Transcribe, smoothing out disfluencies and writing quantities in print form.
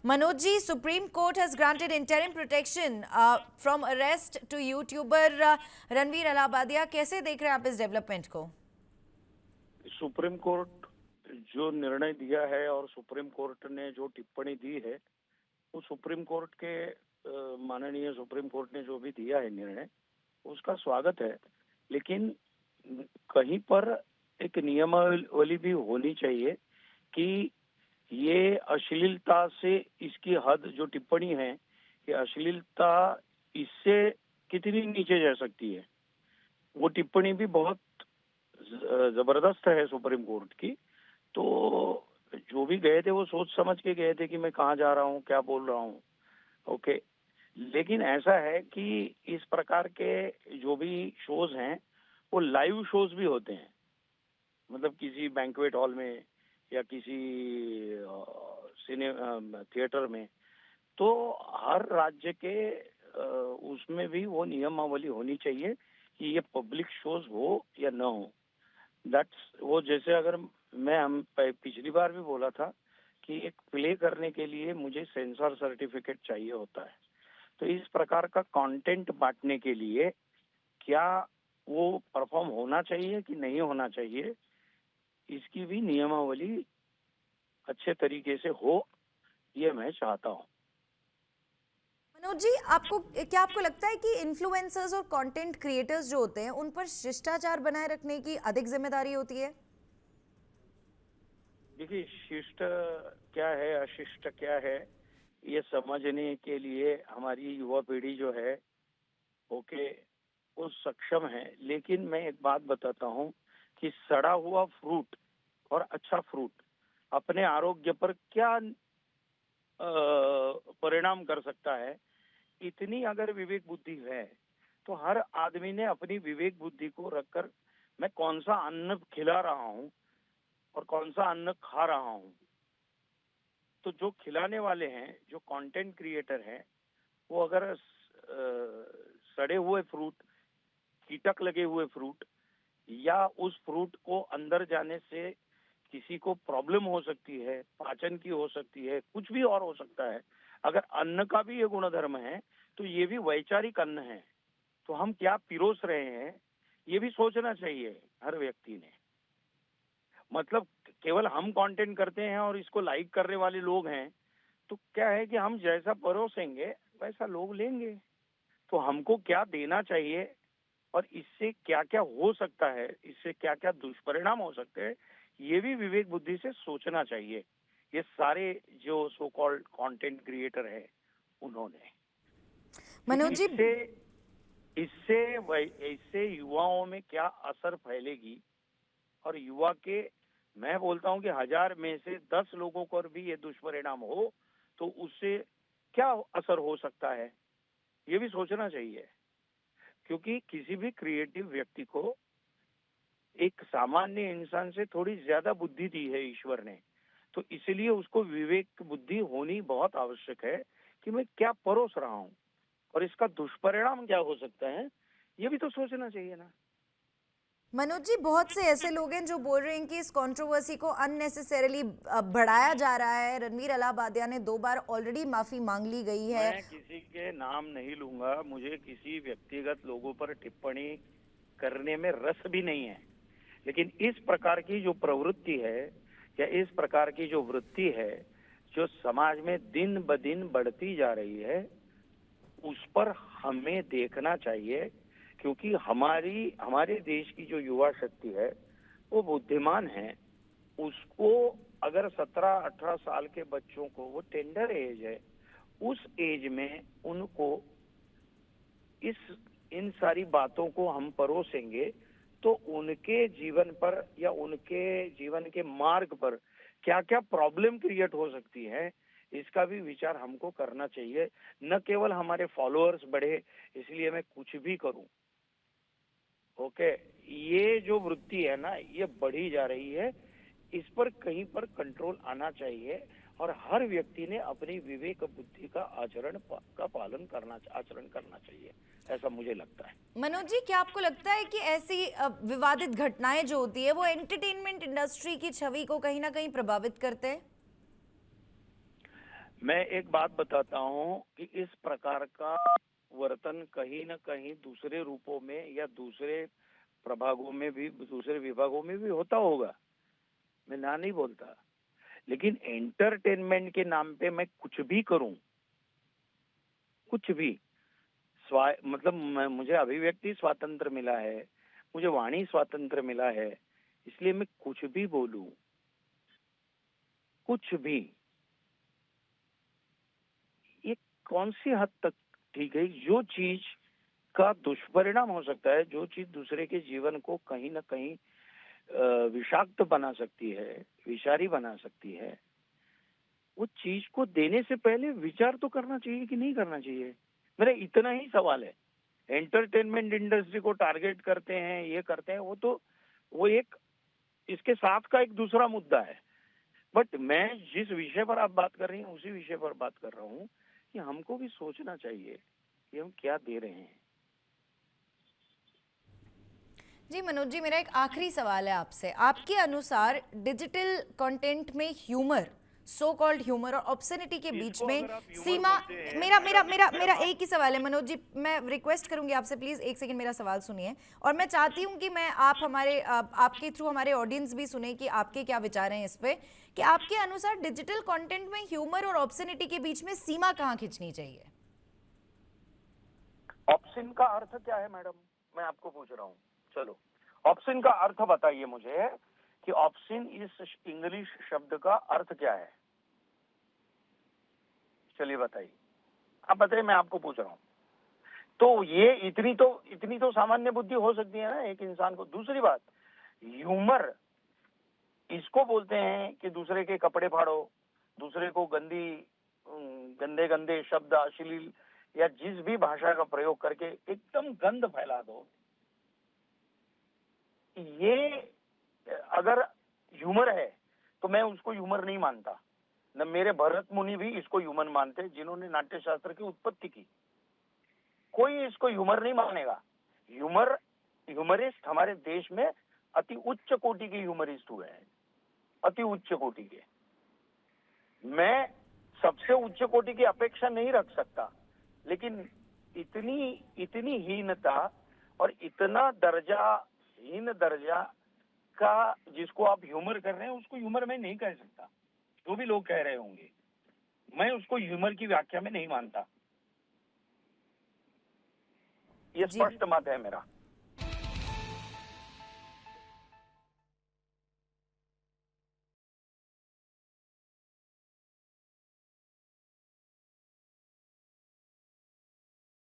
Manoj ji, Supreme Court has granted interim protection from arrest to YouTuber Ranveer Allahbadia. कैसे देख रहे हैं आप इस डेवलपमेंट को? सुप्रीम कोर्ट जो निर्णय दिया है और सुप्रीम कोर्ट ने जो टिप्पणी दी है, वो सुप्रीम कोर्ट के माननीय सुप्रीम कोर्ट ने जो भी दिया है निर्णय, उसका स्वागत है। लेकिन कहीं पर एक नियमावली भी होनी चाहिए कि ये अश्लीलता से इसकी हद जो टिप्पणी है, ये अश्लीलता इससे कितनी नीचे जा सकती है। वो टिप्पणी भी बहुत जबरदस्त है सुप्रीम कोर्ट की। तो जो भी गए थे वो सोच समझ के गए थे कि मैं कहाँ जा रहा हूँ, क्या बोल रहा हूँ। ओके, लेकिन ऐसा है कि इस प्रकार के जो भी शोज हैं वो लाइव शोज भी होते हैं, मतलब किसी बैंक्वेट हॉल में या किसी थिएटर में। तो हर राज्य के उसमें भी वो नियमावली होनी चाहिए कि ये पब्लिक शोज हो या न हो। दैट्स वो, जैसे अगर हम पिछली बार भी बोला था कि एक प्ले करने के लिए मुझे सेंसर सर्टिफिकेट चाहिए होता है। तो इस प्रकार का कंटेंट बांटने के लिए क्या वो परफॉर्म होना चाहिए कि नहीं होना चाहिए, इसकी भी नियमावली अच्छे तरीके से हो, ये मैं चाहता हूँ। मनोज जी, आपको लगता है कि इन्फ्लुएंसर्स और कंटेंट क्रिएटर्स जो होते हैं उन पर शिष्टाचार बनाए रखने की अधिक जिम्मेदारी होती है? देखिए, शिष्ट क्या है, अशिष्ट क्या है, ये समझने के लिए हमारी युवा पीढ़ी जो है ओके वो सक्षम है। लेकिन मैं एक बात बताता हूँ कि सड़ा हुआ फ्रूट और अच्छा फ्रूट अपने आरोग्य पर क्या परिणाम कर सकता है, इतनी अगर विवेक बुद्धि है तो हर आदमी ने अपनी विवेक बुद्धि को रखकर मैं कौन सा अन्न खिला रहा हूँ और कौन सा अन्न खा रहा हूँ। तो जो खिलाने वाले हैं, जो कंटेंट क्रिएटर हैं, वो अगर सड़े हुए फ्रूट, कीटक लगे हुए फ्रूट, या उस फ्रूट को अंदर जाने से किसी को प्रॉब्लम हो सकती है, पाचन की हो सकती है, कुछ भी और हो सकता है। अगर अन्न का भी ये गुणधर्म है तो ये भी वैचारिक अन्न है। तो हम क्या पिरोस रहे हैं, ये भी सोचना चाहिए हर व्यक्ति ने। मतलब केवल हम कंटेंट करते हैं और इसको लाइक करने वाले लोग हैं, तो क्या है कि हम जैसा परोसेंगे वैसा लोग लेंगे। तो हमको क्या देना चाहिए और इससे क्या क्या हो सकता है, इससे क्या क्या दुष्परिणाम हो सकते हैं, ये भी विवेक बुद्धि से सोचना चाहिए। ये सारे जो सो कॉल्ड कंटेंट क्रिएटर है उन्होंने, क्योंकि मनोज जी, इससे इससे युवाओं में क्या असर फैलेगी। और युवा के, मैं बोलता हूँ कि 1000 में से 10 लोगों पर भी ये दुष्परिणाम हो तो उससे क्या असर हो सकता है, ये भी सोचना चाहिए। क्योंकि किसी भी क्रिएटिव व्यक्ति को एक सामान्य इंसान से थोड़ी ज्यादा बुद्धि दी है ईश्वर ने, तो इसलिए उसको विवेक बुद्धि होनी बहुत आवश्यक है कि मैं क्या परोस रहा हूँ और इसका दुष्परिणाम क्या हो सकता है, ये भी तो सोचना चाहिए ना। मनोज जी, बहुत से ऐसे लोग हैं जो बोल रहे हैं कि इस कंट्रोवर्सी को अननेसेसरीली बढ़ाया जा रहा है। रणवीर अलाहाबादिया ने 2 बार ऑलरेडी माफी मांग ली गई है। मैं किसी के नाम नहीं लूंगा, मुझे किसी व्यक्तिगत लोगों पर टिप्पणी करने में रस भी नहीं है। लेकिन इस प्रकार की जो प्रवृत्ति है या इस प्रकार की जो वृत्ति है जो समाज में दिन ब दिन बढ़ती जा रही है, उस पर हमें देखना चाहिए। क्योंकि हमारे देश की जो युवा शक्ति है वो बुद्धिमान है। उसको अगर 17-18 साल के बच्चों को, वो टेंडर एज है, उस एज में उनको इस इन सारी बातों को हम परोसेंगे तो उनके जीवन पर या उनके जीवन के मार्ग पर क्या क्या प्रॉब्लम क्रिएट हो सकती है, इसका भी विचार हमको करना चाहिए। न केवल हमारे फॉलोअर्स बढ़े इसलिए मैं कुछ भी करूं। ओके, ये जो वृत्ति है ना, ये बढ़ी जा रही है। इस पर कहीं पर कंट्रोल आना चाहिए और हर व्यक्ति ने अपनी विवेक बुद्धि का आचरण करना चाहिए, ऐसा मुझे लगता है। मनोज जी, क्या आपको लगता है कि ऐसी विवादित घटनाएं जो होती है वो एंटरटेनमेंट इंडस्ट्री की छवि को कहीं ना कहीं प्रभावित करते हैं? मैं एक बात बताता हूँ कि इस प्रकार का वर्तन कहीं न कहीं दूसरे रूपों में या दूसरे प्रभागों में भी, दूसरे विभागों में भी होता होगा, मैं ना नहीं बोलता। लेकिन एंटरटेनमेंट के नाम पे मैं कुछ भी करूं, कुछ भी मतलब मुझे अभिव्यक्ति स्वातंत्र मिला है, मुझे वाणी स्वातंत्र मिला है, इसलिए मैं कुछ भी बोलूं, कुछ भी। ये कौन सी हद तक ठीक है? जो चीज का दुष्परिणाम हो सकता है, जो चीज दूसरे के जीवन को कहीं ना कहीं विषाक्त बना सकती है, विषारी बना सकती है, वो चीज को देने से पहले विचार तो करना चाहिए कि नहीं करना चाहिए। मेरा इतना ही सवाल है। एंटरटेनमेंट इंडस्ट्री को टारगेट करते हैं, ये करते हैं, वो एक इसके साथ का एक दूसरा मुद्दा है। बट मैं जिस विषय पर आप बात कर रही हैं उसी विषय पर बात कर रहा हूँ कि हमको भी सोचना चाहिए कि हम क्या दे रहे हैं। जी मनोज जी, मेरा एक आखिरी सवाल है आपसे। आपके अनुसार डिजिटल कंटेंट में ह्यूमर, सो कॉल्ड ह्यूमर और ऑब्ससेनिटी के बीच इसको में अगर आप ह्यूमर सीमा, बोलते हैं, मेरा मेरा मेरा मैडम मेरा एक ही सवाल है मनोज जी, मैं रिक्वेस्ट करूंगी आपसे, प्लीज एक सेकंड मेरा सवाल सुनिए। और मैं चाहती हूँ कि मैं आप हमारे आपके थ्रू हमारे ऑडियंस भी सुने कि आपके क्या विचार हैं इस पे, कि आपके अनुसार डिजिटल कंटेंट में ह्यूमर और ऑब्ससेनिटी के बीच में सीमा कहाँ खींचनी चाहिए? ऑप्शन का अर्थ क्या है मैडम? मैं आपको पूछ रहा हूँ। चलो, ऑप्शन का अर्थ बताइए मुझे कि ऑप्शन इस इंग्लिश शब्द का अर्थ क्या है? चलिए बताइए, आप बताइए, मैं आपको पूछ रहा हूँ। तो ये इतनी तो सामान्य बुद्धि हो सकती है ना एक इंसान को। दूसरी बात, ह्यूमर इसको बोलते हैं कि दूसरे के कपड़े फाड़ो, दूसरे को गंदे गंदे शब्द, अश्लील या जिस भी भाषा का प्रयोग करके एकदम गंद फैला दो। ये अगर ह्यूमर है तो मैं उसको ह्यूमर नहीं मानता। न मेरे भरत मुनि भी इसको ह्यूमर मानते जिन्होंने नाट्य शास्त्र की उत्पत्ति की। कोई इसको ह्यूमर नहीं मानेगा। ह्यूमरिस्ट हमारे देश में अति उच्च कोटि के ह्यूमरिस्ट हुए हैं, अति उच्च कोटि के। मैं सबसे उच्च कोटि की अपेक्षा नहीं रख सकता, लेकिन इतनी इतनी हीनता और इतना हीन दर्जा का जिसको आप ह्यूमर कर रहे हैं उसको ह्यूमर मैं नहीं कह सकता। जो भी लोग कह रहे होंगे, मैं उसको ह्यूमर की व्याख्या में नहीं मानता। ये जी स्पष्ट मत है मेरा।